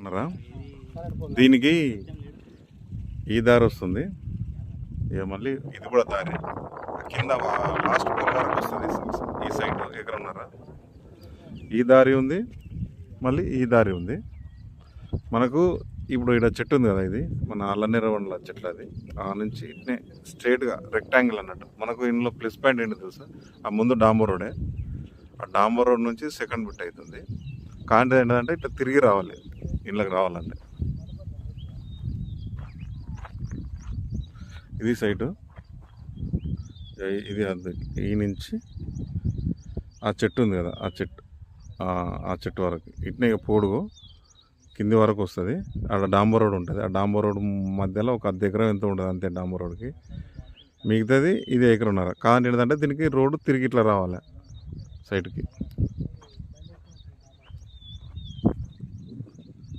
ఉన్నారా? దీనికి ఈ దారి వస్తుంది, ఇక మళ్ళీ ఇది కూడా దారి కింద లాస్ట్ వరకు వస్తుంది. ఈ సైడ్ ఎకరన్నర ఈ దారి ఉంది, మళ్ళీ ఈ దారి ఉంది. మనకు ఇప్పుడు ఇక్కడ చెట్టు ఉంది కదా, ఇది మన అల్లనేరవండ్ల చెట్లు. అది ఆ నుంచి ఇట్నే స్ట్రేట్గా రెక్టాంగిల్ అన్నట్టు. మనకు ఇందులో ప్లస్ పాయింట్ ఏంటి తెలుసా? ఆ ముందు డాంబర్ రోడే, ఆ డాంబర్ రోడ్ నుంచి సెకండ్ బిట్ అవుతుంది. కానీ ఏంటంటే ఇట్లా తిరిగి రావాలి ఇళ్ళకి రావాలంటే. ఇది సైటు, ఇది అది ఈ నుంచి ఆ చెట్టు ఉంది కదా, ఆ చెట్టు వరకు ఇట్నే పొడుగు కింది వరకు వస్తుంది. అక్కడ డాంబర్ రోడ్ ఉంటుంది. ఆ డాంబర్ రోడ్ మధ్యలో ఒక 1/2 ఎకరం ఎంత ఉంటుంది అంతే డాంబర్ రోడ్కి. మిగతాది ఇది ఎకరన్నర. కానీ ఏంటంటే దీనికి రోడ్డు తిరిగి ఇట్లా రావాలి సైడ్కి.